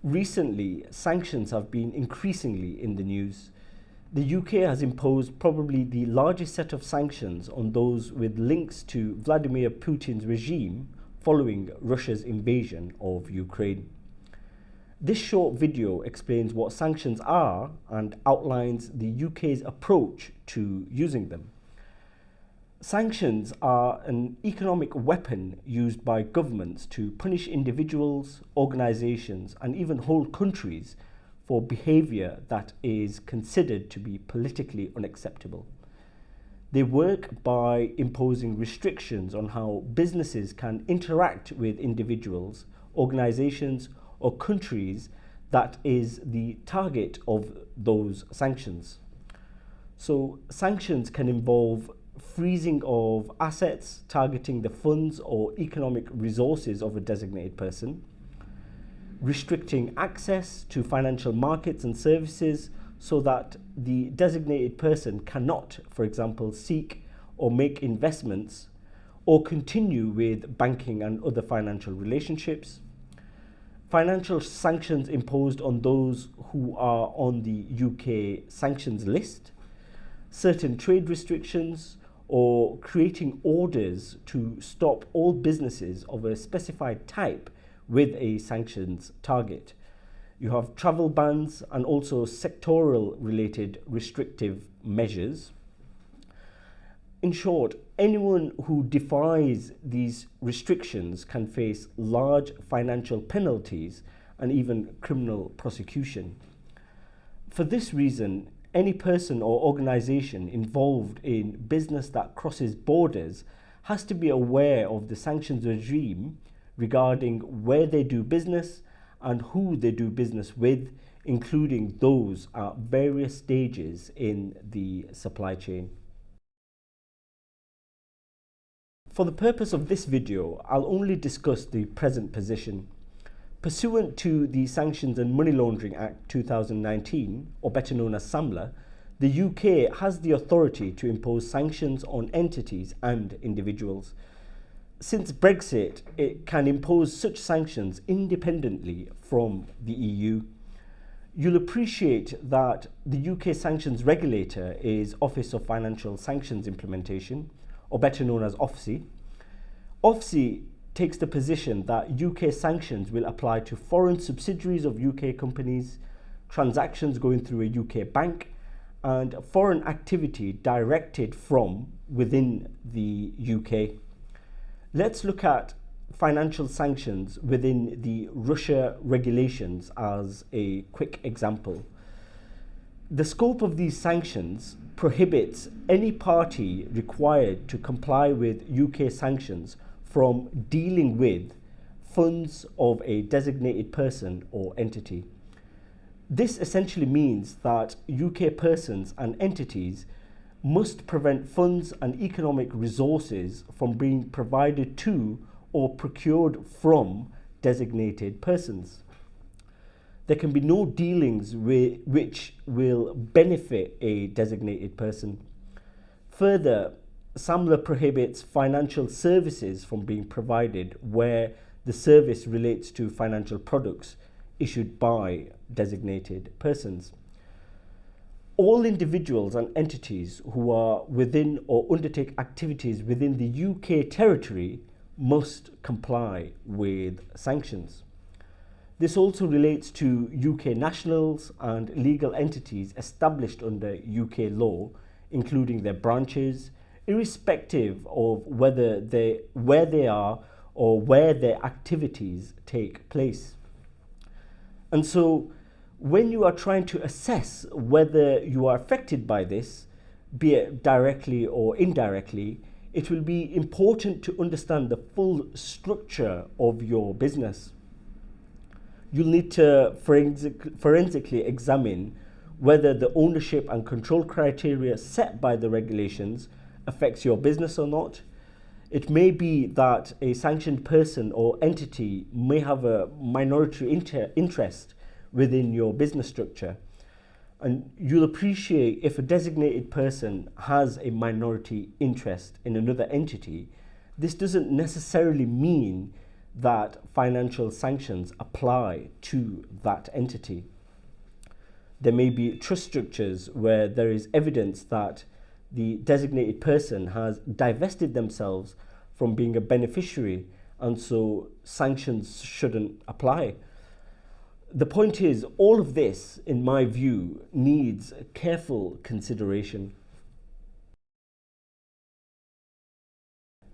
Recently, sanctions have been increasingly in the news. The UK has imposed probably the largest set of sanctions on those with links to Vladimir Putin's regime following Russia's invasion of Ukraine. This short video explains what sanctions are and outlines the UK's approach to using them. Sanctions are an economic weapon used by governments to punish individuals, organisations, and even whole countries for behaviour that is considered to be politically unacceptable. They work by imposing restrictions on how businesses can interact with individuals, organisations, or countries that is the target of those sanctions. So, sanctions can involve freezing of assets targeting the funds or economic resources of a designated person, restricting access to financial markets and services so that the designated person cannot, for example, seek or make investments or continue with banking and other financial relationships. Financial sanctions imposed on those who are on the UK sanctions list, certain trade restrictions, or creating orders to stop all businesses of a specified type with a sanctions target. You have travel bans and also sectoral related restrictive measures. In short, anyone who defies these restrictions can face large financial penalties and even criminal prosecution. For this reason, any person or organisation involved in business that crosses borders has to be aware of the sanctions regime regarding where they do business and who they do business with, including those at various stages in the supply chain. For the purpose of this video, I'll only discuss the present position. Pursuant to the Sanctions and Money Laundering Act 2019, or better known as SAMLA, the UK has the authority to impose sanctions on entities and individuals. Since Brexit, it can impose such sanctions independently from the EU. You'll appreciate that the UK sanctions regulator is Office of Financial Sanctions Implementation, or better known as OFSI. OFSI takes the position that UK sanctions will apply to foreign subsidiaries of UK companies, transactions going through a UK bank, and foreign activity directed from within the UK. Let's look at financial sanctions within the Russia regulations as a quick example. The scope of these sanctions prohibits any party required to comply with UK sanctions from dealing with funds of a designated person or entity. This essentially means that UK persons and entities must prevent funds and economic resources from being provided to or procured from designated persons. There can be no dealings which will benefit a designated person. Further, SAMLA prohibits financial services from being provided where the service relates to financial products issued by designated persons. All individuals and entities who are within or undertake activities within the UK territory must comply with sanctions. This also relates to UK nationals and legal entities established under UK law, including their branches, irrespective of where they are or where their activities take place. And so, when you are trying to assess whether you are affected by this, be it directly or indirectly, it will be important to understand the full structure of your business. You'll need to forensically examine whether the ownership and control criteria set by the regulations affects your business or not. It may be that a sanctioned person or entity may have a minority interest within your business structure. And you'll appreciate if a designated person has a minority interest in another entity, this doesn't necessarily mean that financial sanctions apply to that entity. There may be trust structures where there is evidence that the designated person has divested themselves from being a beneficiary, and so sanctions shouldn't apply. The point is, all of this, in my view, needs careful consideration.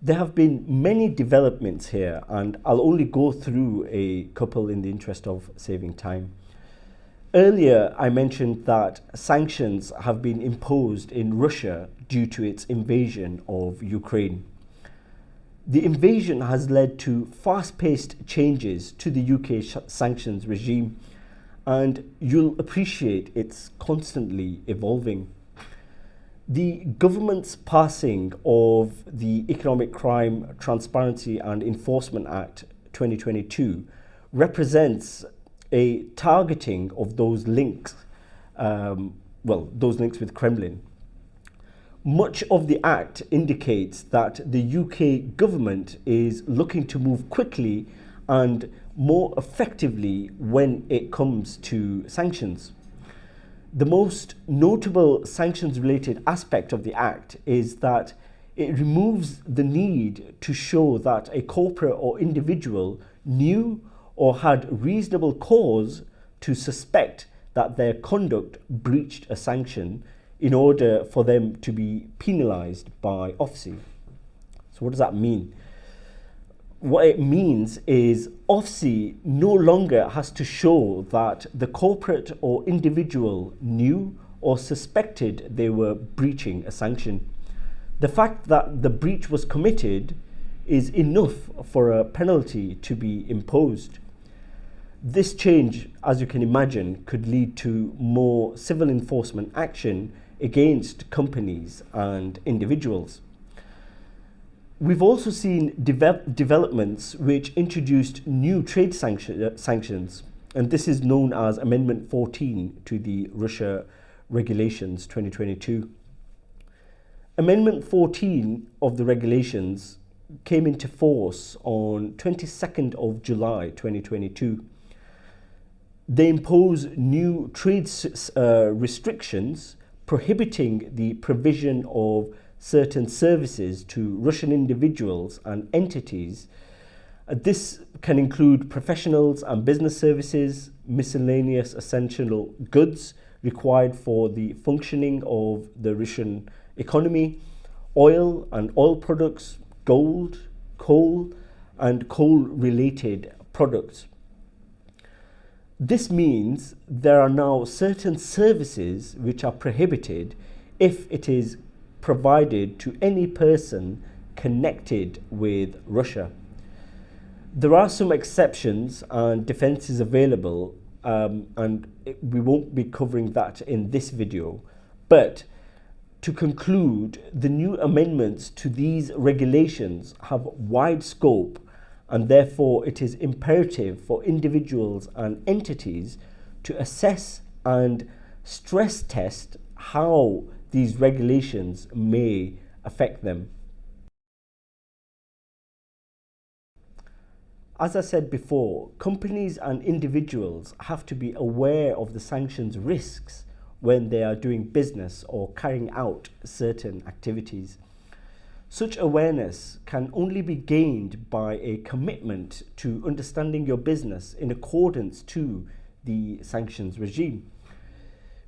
There have been many developments here, and I'll only go through a couple in the interest of saving time. Earlier, I mentioned that sanctions have been imposed in Russia due to its invasion of Ukraine. The invasion has led to fast-paced changes to the UK sanctions regime, and you'll appreciate it's constantly evolving. The government's passing of the Economic Crime Transparency and Enforcement Act 2022 represents a targeting of those links, those links with Kremlin. Much of the act indicates that the UK government is looking to move quickly and more effectively when it comes to sanctions. The most notable sanctions-related aspect of the act is that it removes the need to show that a corporate or individual knew or had reasonable cause to suspect that their conduct breached a sanction in order for them to be penalised by OFSI. So what does that mean? What it means is OFSI no longer has to show that the corporate or individual knew or suspected they were breaching a sanction. The fact that the breach was committed is enough for a penalty to be imposed. This change, as you can imagine, could lead to more civil enforcement action against companies and individuals. We've also seen developments which introduced new trade sanctions, and this is known as Amendment 14 to the Russia Regulations 2022. Amendment 14 of the regulations came into force on 22nd of July 2022. They impose new trade restrictions prohibiting the provision of certain services to Russian individuals and entities. This can include professionals and business services, miscellaneous essential goods required for the functioning of the Russian economy, oil and oil products, gold, coal, and coal-related products. This means there are now certain services which are prohibited if it is provided to any person connected with Russia. There are some exceptions and defences available, and we won't be covering that in this video. But to conclude, the new amendments to these regulations have wide scope, and therefore it is imperative for individuals and entities to assess and stress test how these regulations may affect them. As I said before, companies and individuals have to be aware of the sanctions risks when they are doing business or carrying out certain activities. Such awareness can only be gained by a commitment to understanding your business in accordance to the sanctions regime.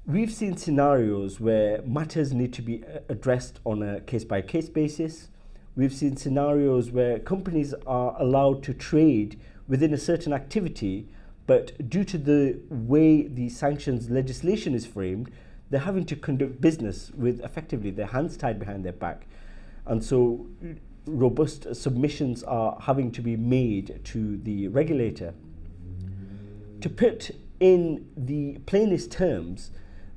We've seen scenarios where matters need to be addressed on a case-by-case basis. We've seen scenarios where companies are allowed to trade within a certain activity, but due to the way the sanctions legislation is framed, they're having to conduct business with effectively their hands tied behind their back. And so robust submissions are having to be made to the regulator. To put in the plainest terms,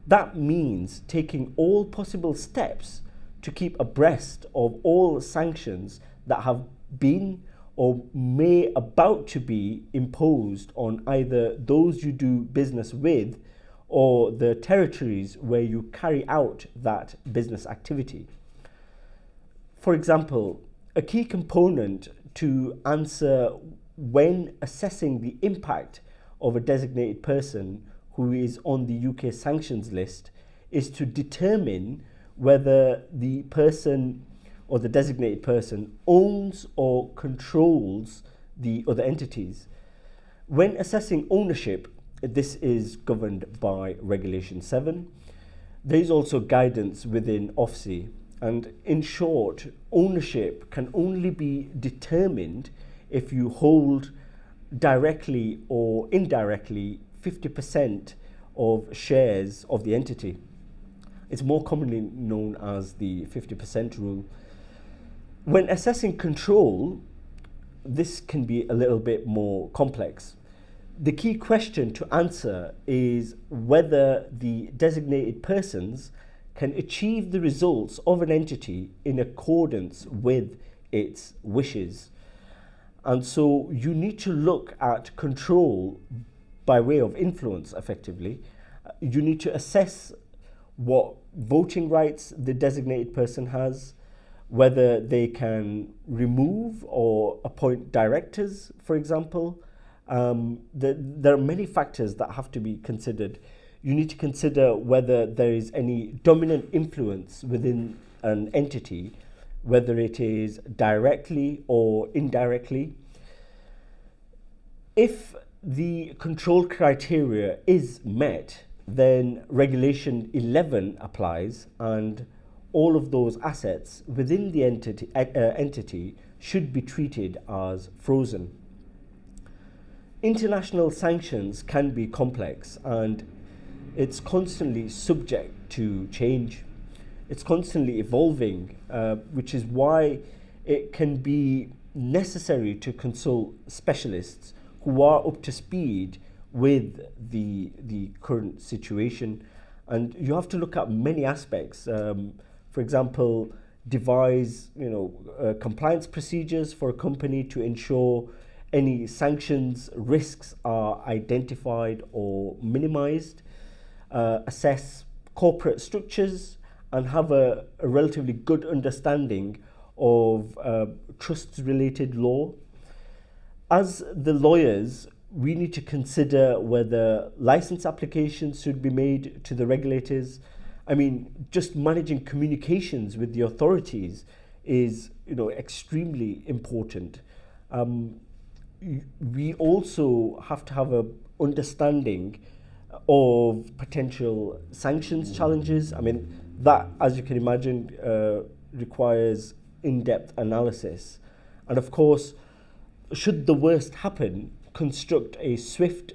that means taking all possible steps to keep abreast of all sanctions that have been or may about to be imposed on either those you do business with or the territories where you carry out that business activity. For example, a key component to answer when assessing the impact of a designated person who is on the UK sanctions list is to determine whether the person or the designated person owns or controls the other entities. When assessing ownership, this is governed by Regulation 7. There is also guidance within OFSI, and in short, ownership can only be determined if you hold directly or indirectly 50% of shares of the entity. It's more commonly known as the 50% rule. When assessing control, this can be a little bit more complex. The key question to answer is whether the designated persons can achieve the results of an entity in accordance with its wishes. And so you need to look at control by way of influence, effectively. You need to assess what voting rights the designated person has, whether they can remove or appoint directors, for example. There are many factors that have to be considered. You need to consider whether there is any dominant influence within an entity, whether it is directly or indirectly. If the control criteria is met, then Regulation 11 applies, and all of those assets within the entity should be treated as frozen. International sanctions can be complex, and it's constantly subject to change. It's constantly evolving, which is why it can be necessary to consult specialists who are up to speed with the current situation. And you have to look at many aspects. For example, devise compliance procedures for a company to ensure any sanctions risks are identified or minimized, assess corporate structures, and have a relatively good understanding of trust-related law. As the lawyers, we need to consider whether license applications should be made to the regulators. I mean, just managing communications with the authorities is, extremely important. We also have to have an understanding of potential sanctions challenges. I mean, that, as you can imagine, requires in-depth analysis. And of course, should the worst happen, construct a swift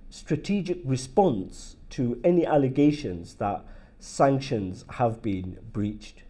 strategic response to any allegations that sanctions have been breached.